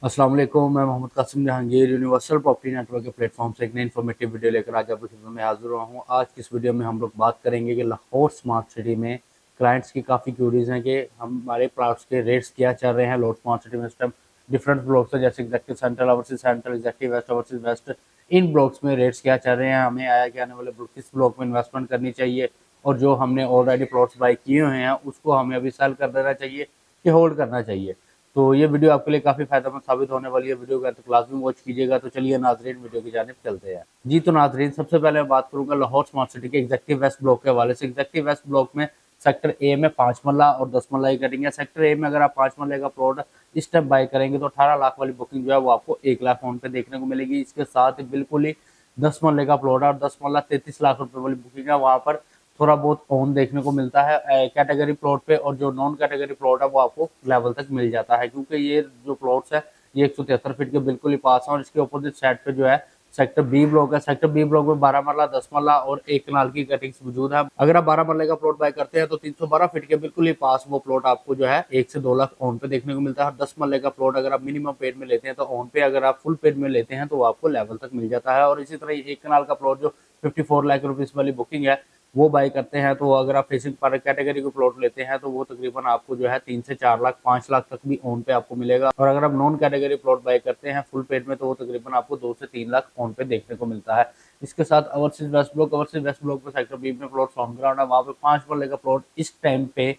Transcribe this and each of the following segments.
अस्सलाम वालेकुम। मैं Mohammad Kasim Jahangir universal property network के प्लेटफॉर्म से एक नई इन्फॉर्मेटिव वीडियो लेकर आज आपकी खिदमत में हाजिर हुआ हूँ। आज की इस वीडियो में हम लोग बात करेंगे कि लाहौर स्मार्ट सिटी में क्लाइंट्स की काफ़ी क्यूरीज हैं कि हमारे प्लॉट्स के रेट्स क्या चल रहे हैं। लाहौर स्मार्ट सिटी में इस टाइम डिफरेंट ब्लॉक्स है, जैसे executive central, overseas central, executive west, overseas west. इन ब्लॉक्स में रेट्स क्या चल रहे हैं, हमें आया कि आने वाले किस ब्लॉक में इन्वेस्टमेंट करनी चाहिए, और जो हमने ऑलरेडी प्लॉट्स बाई किए हुए हैं उसको हमें अभी सेल कर देना चाहिए कि होल्ड करना चाहिए। तो ये वीडियो आपके लिए काफी फायदेमंद साबित होने वाली है। वीडियो का तो क्लास में वॉच कीजिएगा। तो चलिए नाजरीन, वीडियो की जानिब चलते हैं। जी तो नाजरीन, सबसे पहले मैं बात करूंगा लाहौर स्मार्ट सिटी के एग्जेक्टिव वेस्ट ब्लॉक के हवाले से। एग्जेक्टिव वेस्ट ब्लॉक में सेक्टर ए में 5 मरला और 10 मरला की कटिंग है। सेक्टर ए में अगर आप 5 मरले का प्लॉट इस टाइम बाय करेंगे तो 18 लाख वाली बुकिंग जो है वो आपको 1 लाख फोन पे देखने को मिलेगी। इसके साथ ही बिल्कुल ही 10 मरले का प्लॉट है और 10 मरला 33 लाख रुपए वाली बुकिंग है। वहां पर थोड़ा बहुत ऑन देखने को मिलता है कैटेगरी प्लॉट पे, और जो नॉन कैटेगरी प्लॉट है वो आपको लेवल तक मिल जाता है, क्योंकि ये जो प्लॉट्स है ये 173 फीट के बिल्कुल ही पास है। और इसके अपोजिट साइड पे जो है सेक्टर बी ब्लॉक है। सेक्टर बी ब्लॉक में 12 मरला, 10 मरला और 1 कनाल की कटिंग्स मौजूद है। अगर आप 12 मरले का प्लॉट बाय करते हैं तो 312 फीट के बिल्कुल ही पास वो प्लॉट आपको जो है 1 से 2 लाख ऑन पे देखने को मिलता है। 10 मरले का प्लॉट अगर आप मिनिमम पेड में लेते हैं तो ऑन पे, अगर आप फुल पेड में लेते हैं तो आपको लेवल तक मिल जाता है। और इसी तरह 1 कनाल का प्लॉट जो 54 लाख रुपीज वाली बुकिंग है वो बाय करते हैं तो अगर आप फेसिंग पर कैटेगरी को प्लॉट लेते हैं तो वो तकरीबन आपको जो है 3 से 4 लाख 5 लाख तक भी ऑन पे आपको मिलेगा। और अगर आप नॉन कैटेगरी प्लॉट बाय करते हैं फुल पेड में तो वो तकरीबन आपको 2 से 3 लाख ऑन पे देखने को मिलता है। इसके साथ overseas west block, overseas west block में सेक्टर बी में प्लॉट ऑन ग्राउंड है। वहाँ पे 5 मरले का प्लॉट इस टाइम पे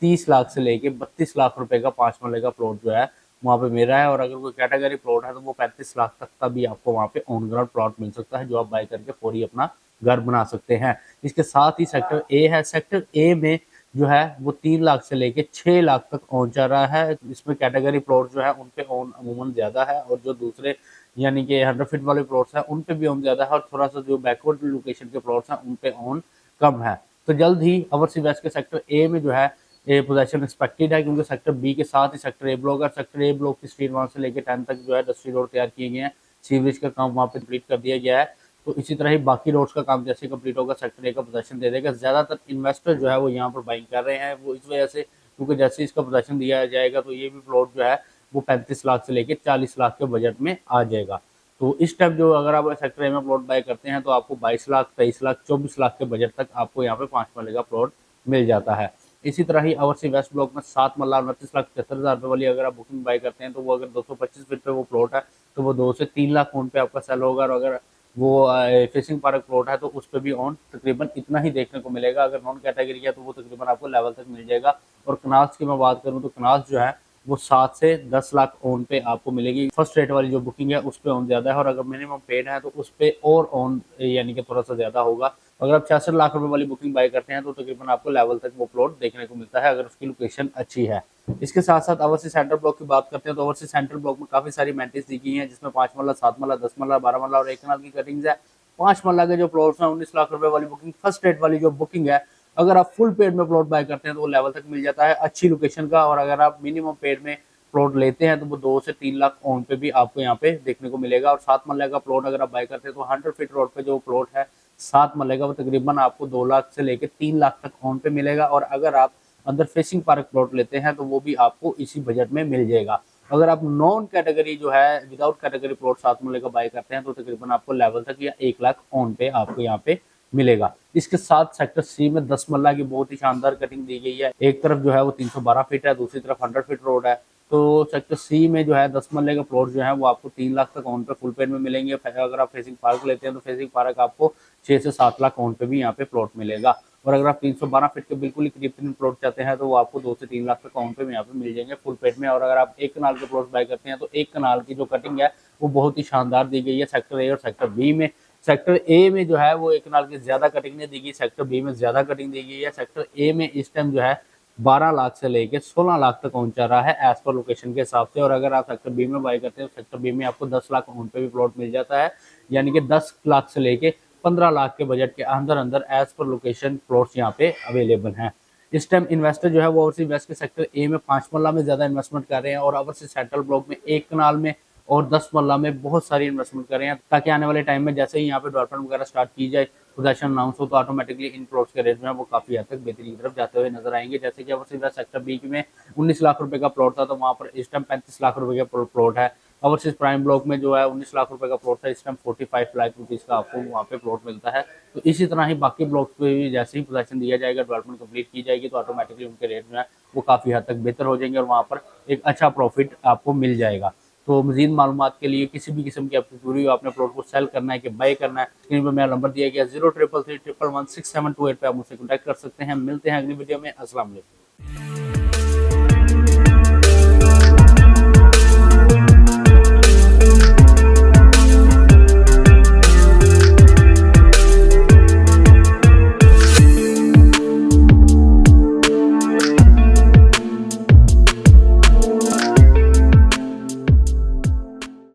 30 लाख से लेके 32 लाख रुपए का 5 मरले का प्लॉट जो है वहाँ पे मिल रहा है। और अगर कोई कैटेगरी प्लॉट है तो वो 35 लाख तक का भी आपको वहाँ पे ऑन ग्राउंड प्लॉट मिल सकता है, जो आप बाय करके फौरी अपना घर बना सकते हैं। इसके साथ ही सेक्टर ए है। सेक्टर ए में जो है वो 3 लाख से लेके 6 लाख तक ऑन चल रहा है। इसमें कैटेगरी प्लॉट जो है उन पे ऑन अमूमन ज्यादा है, और जो दूसरे यानी कि 100 फीट वाले प्लॉट्स हैं उन पे भी ऑन ज्यादा है, और थोड़ा सा जो बैकवर्ड लोकेशन के प्लॉट्स हैं उन पे ऑन कम है। तो जल्द ही ओवरसीज वेस्ट के सेक्टर ए में जो है ए पोजीशन एक्सपेक्टेड है, क्योंकि सेक्टर बी के साथ ही सेक्टर ए ब्लॉक है। सेक्टर ए ब्लॉक की स्ट्रीट 1 से लेकर 10 तक जो है इंडस्ट्री रोड तैयार किए गए हैं। सीवरेज का काम वहाँ पे कंप्लीट कर दिया गया है। तो इसी तरह ही बाकी रोड्स का काम जैसे कंप्लीट होगा सेक्टर ए का पोजीशन दे देगा। ज्यादातर इन्वेस्टर जो है वो यहाँ पर बाइंग कर रहे हैं, वो इस वजह से क्योंकि जैसे इसका पोजीशन दिया जाएगा तो ये भी प्लॉट जो है वो 35 लाख से लेकर 40 लाख के बजट में आ जाएगा। तो इस टाइम जो अगर आप सेक्टर ए में प्लॉट बाय करते हैं तो आपको 22 लाख, 23 लाख, 24 लाख के बजट तक आपको यहाँ पे 5 मरले का प्लॉट मिल जाता है। इसी तरह ही ओवरसीज वेस्ट ब्लॉक में 7 मरला 29 लाख 75 हजार रुपए वाली अगर आप बुकिंग बाय करते हैं तो वो अगर 225 फीट पे वो प्लॉट है तो वो 2 से 3 लाख ऑन पे आपका सेल होगा। और अगर वो फिशिंग पार्क प्लॉट है तो उस पर भी ऑन तकरीबन इतना ही देखने को मिलेगा। अगर नॉन कैटेगरी है तो वो तकरीबन आपको लेवल तक मिल जाएगा। और कनाल्स की मैं बात करूँ तो कनाल्स जो है वो 7 से 10 लाख ऑन पे आपको मिलेगी। फर्स्ट रेट वाली जो बुकिंग है उस पे ऑन ज्यादा है, और अगर मिनिमम पेड है तो उस पे और ऑन यानी कि थोड़ा सा ज्यादा होगा। अगर आप 66 लाख रुपए वाली बुकिंग बाय करते हैं तो तकरीबन आपको लेवल तक वो प्लॉट देखने को मिलता है, अगर उसकी लोकेशन अच्छी है। इसके साथ साथ ओवरसीज सेंट्रल ब्लॉक की बात करते हैं तो ओवरसीज सेंट्रल ब्लॉक में काफी सारी मेंटेस दी गई हैं, जिसमें 5 मरला, 7 मरला, 10 मरला, 12 मरला और 1 कनाल की कटिंग्स है। 5 मरला के जो प्लॉट्स हैं 19 लाख रुपए वाली बुकिंग, फर्स्ट रेट वाली जो बुकिंग है अगर आप फुल पेड में प्लॉट बाय करते हैं तो वो लेवल तक मिल जाता है अच्छी लोकेशन का। और अगर आप मिनिमम पेड में प्लॉट लेते हैं तो वो 2 से 3 लाख ऑन पे भी आपको यहाँ पे देखने को मिलेगा। और 7 मरले का प्लॉट अगर आप बाय करते हैं तो 100 फीट रोड पे जो प्लॉट है 7 मरले का वो तकरीबन आपको 2 लाख से लेकर 3 लाख तक ऑन पे मिलेगा। और अगर आप अंदर फेसिंग पार्क प्लॉट लेते हैं तो वो भी आपको इसी बजट में मिल जाएगा। अगर आप नॉन कैटेगरी जो है विदाउट कैटेगरी प्लॉट 7 मरले का बाय करते हैं तो तकरीबन आपको लेवल तक या 1 लाख ऑन पे आपको यहाँ पे मिलेगा। इसके साथ सेक्टर सी में 10 मरला की बहुत ही शानदार कटिंग दी गई है। एक तरफ जो है वो 312 फीट है, दूसरी तरफ 100 फीट रोड है। तो सेक्टर सी में जो है 10 मरले के प्लॉट जो है वो आपको 3 लाख तक ऑन पे फुल पेड में मिलेंगे। अगर आप फेसिंग पार्क लेते हैं तो फेसिंग पार्क आपको 6 से 7 लाख ऑन पे भी यहाँ पे प्लॉट मिलेगा। और अगर आप 312 फीट के बिल्कुल ही करीब प्लॉट चाहते हैं तो वो आपको 2 से 3 लाख तक ऑन पे यहाँ पे मिल जाएंगे फुल पेड में। और अगर आप 1 कनाल के प्लॉट बाय करते हैं तो 1 कनाल की जो कटिंग है वो बहुत ही शानदार दी गई है सेक्टर ए और सेक्टर बी में। सेक्टर ए में जो है वो 1 कनाल की ज्यादा कटिंग नहीं दी गई, सेक्टर बी में ज्यादा कटिंग दी गई है। सेक्टर ए में इस टाइम जो है 12 लाख से लेके 16 लाख तक पहुंचा रहा है एज पर लोकेशन के हिसाब से। और अगर आप सेक्टर बी में बाय करते हैं तो सेक्टर बी में आपको 10 लाख ऑन पे भी प्लॉट मिल जाता है, यानी कि 10 लाख से लेके 15 लाख के बजट के अंदर अंदर एज पर लोकेशन प्लॉट्स यहाँ पे अवेलेबल हैं। इस टाइम इन्वेस्टर जो है वो ओवरसीज वेस्ट के सेक्टर ए में 5 मरला में ज्यादा इन्वेस्टमेंट कर रहे हैं, और ओवरसीज सेंट्रल ब्लॉक में 1 कनाल में और 10 मरला में बहुत सारी इन्वेस्टमेंट कर रहे हैं, ताकि आने वाले टाइम में जैसे ही यहाँ पे डेवलपमेंट वगैरह स्टार्ट की जाए, पोजीशन अनाउंस हो तो ऑटोमेटिकली इन प्लॉट्स के रेट जो है वो काफी हद तक बेहतरीन की तरफ जाते हुए नजर आएंगे। जैसे कि ओवरसीज वेस्ट सेक्टर बी में 19 लाख रुपए का प्लॉट था तो वहां पर इस टाइम 35 लाख रुपए का प्लॉट है। ओवरसीज प्राइम ब्लॉक में जो है 19 लाख रुपए का प्लॉट था, इस टाइम 45 लाख रुपीज़ का आपको वहाँ पे प्लॉट मिलता है। तो इसी तरह ही बाकी ब्लॉक्स पे भी जैसे ही पोजेसन दिया जाएगा, डेवलपमेंट कंप्लीट की जाएगी, तो ऑटोमेटिकली उनके रेट जो है वो काफ़ी हद तक बेहतर हो जाएंगे और वहाँ पर एक अच्छा प्रॉफिट आपको मिल जाएगा। तो मजीद मालूमात के लिए किसी भी किस्म की आपकी क्वेरी हो, आपने प्लॉट को सेल करना है कि बाय करना है, स्क्रीन पर मेरा नंबर दिया गया 0333116728 पे आप मुझसे कॉन्टैक्ट कर सकते हैं। मिलते हैं अगली वीडियो में। अस्सलाम वालेकुम।